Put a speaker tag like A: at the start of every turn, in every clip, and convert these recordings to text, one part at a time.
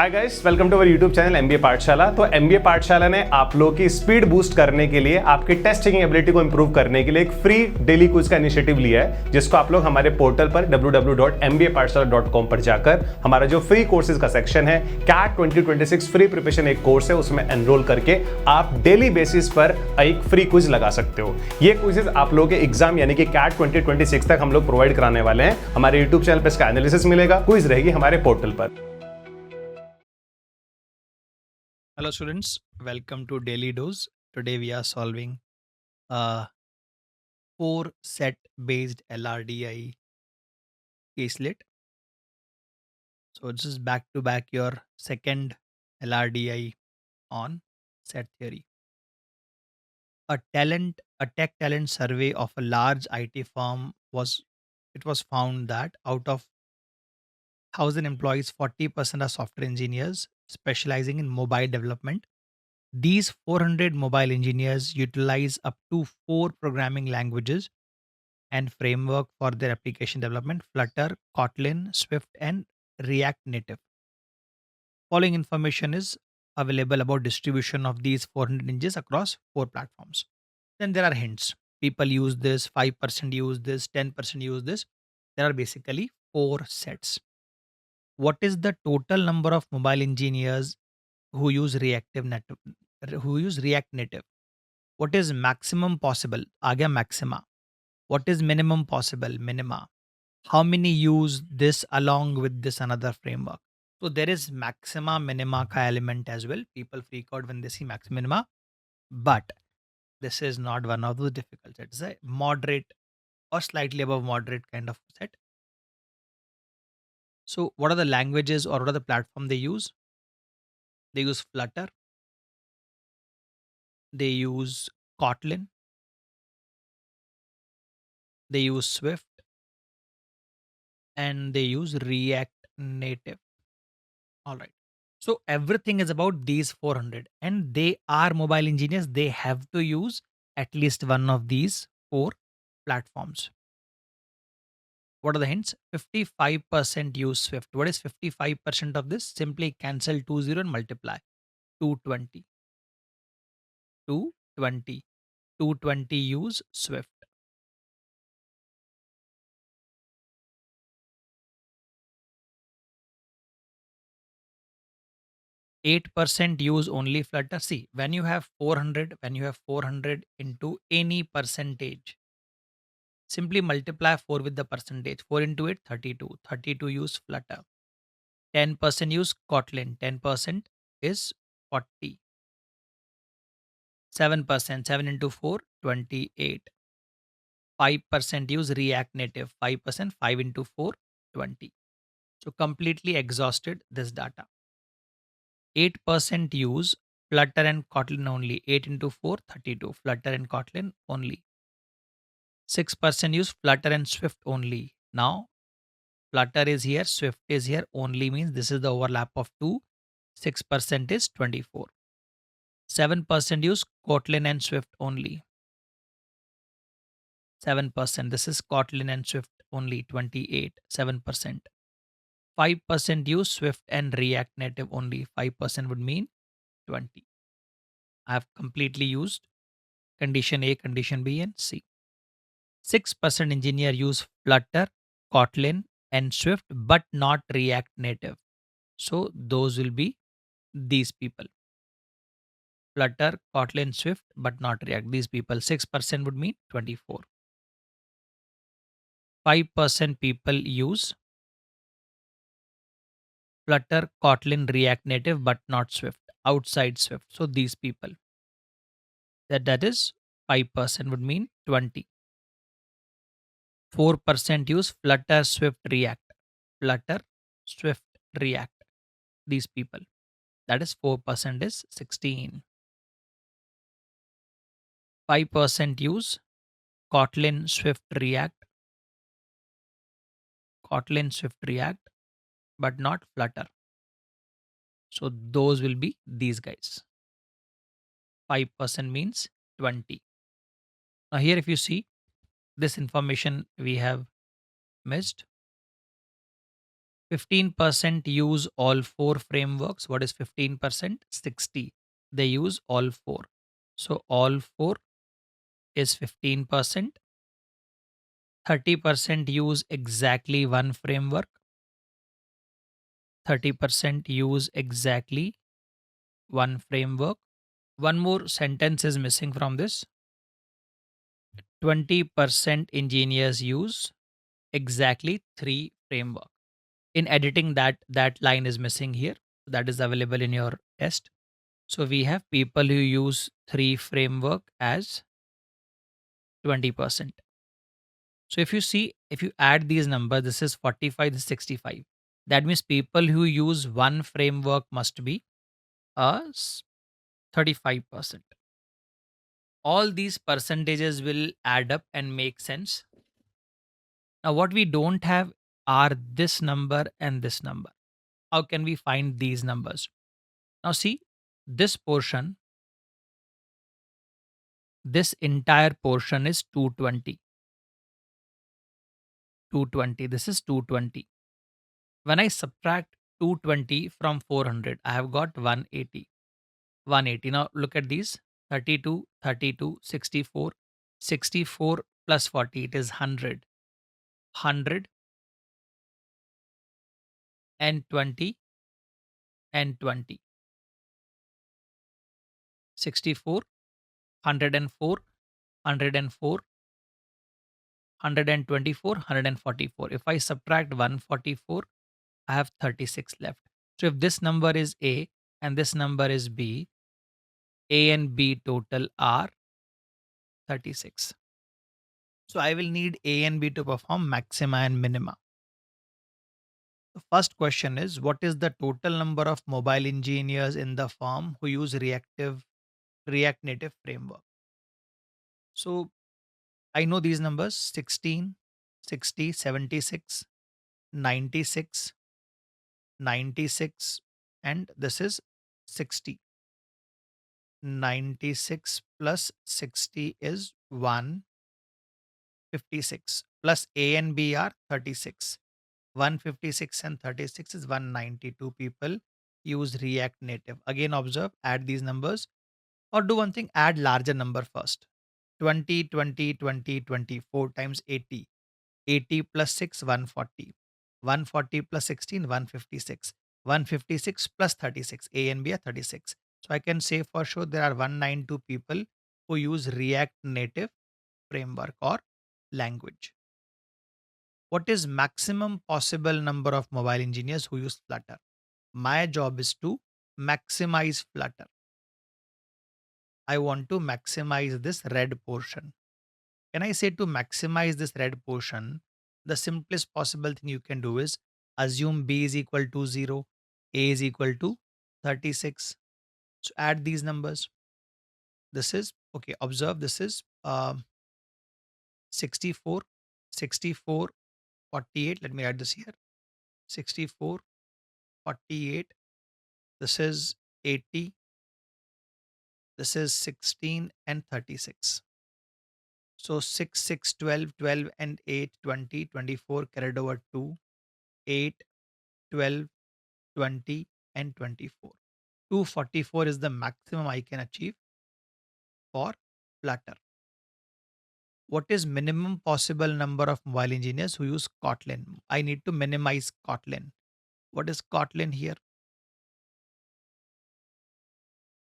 A: Hi guys, welcome to our YouTube channel MBA Pathshala. तो MBA पाठशाला ने आप लोगों की स्पीड बूस्ट करने के लिए, आपकी टेस्ट टेकिंग एबिलिटी को इंप्रूव करने के लिए एक फ्री डेली क्विज का इनिशिएटिव लिया है, जिसको आप लोग हमारे पोर्टल पर www.mbapathshala.com पर जाकर हमारा जो फ्री कोर्सेज का सेक्शन है, कैट 2026 फ्री प्रिपरेशन एक कोर्स है, उसमें एनरोल करके आप डेली बेसिस पर एक फ्री क्विज लगा सकते हो। ये क्विजेज आप लोगों के एग्जाम यानी कि कैट 2026 तक हम लोग प्रोवाइड कराने वाले हैं। हमारे यूट्यूब चैनल पर इसका एनालिसिस मिलेगा, क्विज रहेगी हमारे पोर्टल पर।
B: Hello students, welcome to Daily Dose. Today we are solving a 4 set based LRDI caselet. So this is back to back your second LRDI on set theory. A tech talent survey of a large IT firm was found that out of 1,000 employees, 40% are software engineers specializing in mobile development. These 400 mobile engineers utilize up to 4 programming languages and framework for their application development: Flutter, Kotlin, Swift, and React Native. Following information is available about distribution of these 400 engines across 4 platforms. Then there are hints. People use this, 5% use this, 10% use this. There are basically 4 sets. What is the total number of mobile engineers who use React Native? What is maximum possible? आ गया maxima. What is minimum possible? Minima. How many use this along with this another framework? So there is maxima minima ka element as well. People freak out when they see maxima minima, but this is not one of those difficult sets. It's a moderate or slightly above moderate kind of set. So what are the languages or what are the platform they use? They use Flutter, they use Kotlin, they use Swift, and they use React Native. All right. So everything is about these 400, and they are mobile engineers. They have to use at least one of these 4 platforms. What are the hints? 55% use Swift. What is 55% of this? Simply cancel 20 and multiply 220. 220. 220 use Swift. 8% use only Flutter. See, when you have 400 into any percentage, simply multiply 4 with the percentage. 4 into 8, 32. 32 use Flutter. 10% use Kotlin. 10% is 40. 7%. 7 into 4, 28. 5% use React Native. 5%. 5 into 4, 20. So completely exhausted this data. 8% use Flutter and Kotlin only. 8 into 4, 32. Flutter and Kotlin only. 6% use Flutter and Swift only. Now, Flutter is here, Swift is here, only means this is the overlap of two. 6% is 24. 7% use Kotlin and Swift only. 7%. This is Kotlin and Swift only. 28. 7%. 5% use Swift and React Native only. 5% would mean 20. I have completely used condition A, condition B, and C. 6% engineer use Flutter, Kotlin, and Swift, but not React Native. So those will be these people. Flutter, Kotlin, Swift, but not React. These people. 6% would mean 24. 5% people use Flutter, Kotlin, React Native, but not Swift. Outside Swift. So these people. That is 5% would mean 20. 4% use Flutter, Swift, React. Flutter, Swift, React. These people. That is 4% is 16. 5% use Kotlin, Swift, React. Kotlin, Swift, React, but not Flutter. So those will be these guys. 5% means 20. Now here if you see this information we have missed. 15% use all four frameworks. What is 15%? 60. They use all four. So all four is 15%. 30% use exactly one framework. 30% use exactly one framework. One more sentence is missing from this. 20% engineers use exactly three framework. In editing, that line is missing here. That is available in your test. So we have people who use three framework as 20%. So if you see, if you add these numbers, this is 45, this is 65. That means people who use one framework must be a 35%. All these percentages will add up and make sense. Now, what we don't have are this number and this number. How can we find these numbers? Now, see, this portion, this entire portion is 220. 220. This is 220. When I subtract 220 from 400, I have got 180. 180. Now, look at these 32, 32, 64, 64 plus 40, it is 100. 100 and 20 and 20. 64, 104, 104, 124, 144. If I subtract 144, I have 36 left. So if this number is A and this number is B, A and B total are 36. So I will need A and B to perform maxima and minima. The first question is, what is the total number of mobile engineers in the firm who use React Native framework? So I know these numbers: 16, 60, 76, 96, 96, and this is 60. 96 plus 60 is 156, plus A and B are 36. 156 and 36 is 192 people use React Native. Again, observe, add these numbers, or do one thing, add larger number first. 20, 20, 20, 20, 4 times 80. 80 plus 6, 140. 140 plus 16, 156. 156 plus 36. A and B are 36. So I can say for sure there are 192 people who use React Native framework or language. What is maximum possible number of mobile engineers who use Flutter? My job is to maximize Flutter. I want to maximize this red portion. When I say to maximize this red portion, the simplest possible thing you can do is assume B is equal to 0, A is equal to 36. So add these numbers. This is, okay, observe, this is 64, 64, 48. Let me add this here. 64, 48. This is 80. This is 16 and 36. So 6, 6, 12, 12 and 8, 20, 24 carried over 2, 8, 12, 20 and 24. 244 is the maximum I can achieve for Flutter. What is minimum possible number of mobile engineers who use Kotlin? I need to minimize Kotlin. What is Kotlin here?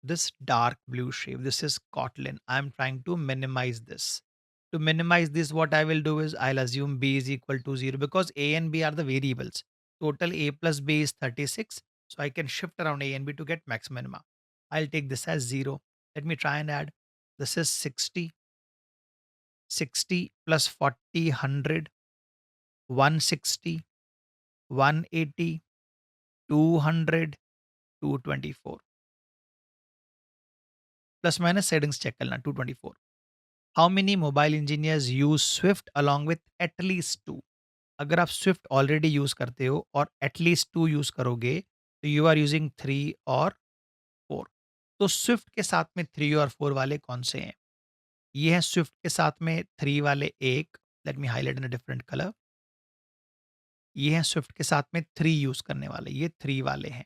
B: This dark blue shape, this is Kotlin. I'm trying to minimize this. To minimize this, what I will do is I'll assume B is equal to 0 because A and B are the variables. Total A plus B is 36. So I can shift around A and B to get max minima. I'll take this as 0. Let me try and add. This is 60. 60 plus 40, 100. 160. 180. 200. 224. Plus minus settings check करना 224. How many mobile engineers use Swift along with at least two? अगर आप Swift already use करते हो और at least two use करोगे तो you are using 3 और 4. तो Swift के साथ में 3 और 4 वाले कौन से हैं? ये है Swift के साथ में 3 वाले एक. Let me highlight in a different color. ये हैं स्विफ्ट के साथ में 3 यूज़ करने वाले, ये 3 वाले हैं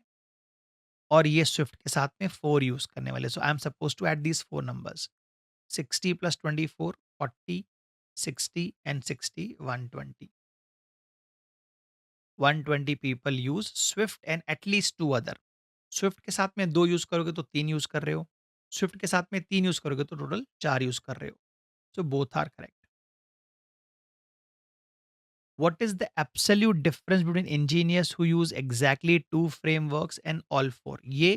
B: और ये स्विफ्ट के साथ में 4 यूज़ करने वाले। So I am supposed to add these 4 numbers 60 + 24 40 60 and 60 120। 120 people use Swift and at least 2 other. Swift के साथ में 2 यूज़ करोगे तो 3 यूज़ कर रहे हो। स्विफ्ट के साथ में 3 यूज़ करोगे तो टोटल 4 यूज़ कर रहे हो। So both are correct. What is the absolute difference between engineers who use exactly 2 frameworks and all 4? ये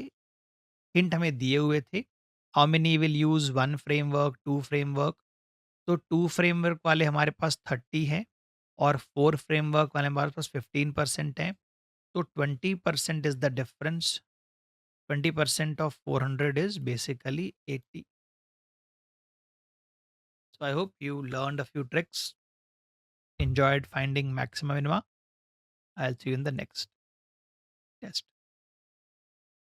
B: हिंट हमें दिए हुए थे। How many will use 1 framework, 2 framework? तो 2 फ्रेमवर्क वाले हमारे पास 30 हैं और 4 फ्रेमवर्क वाले हमारे पास 15% हैं। तो 20% is the difference. 20% of 400 is basically 80। So I hope you learned a few tricks, enjoyed finding maximum minima. I'll see you in the next test.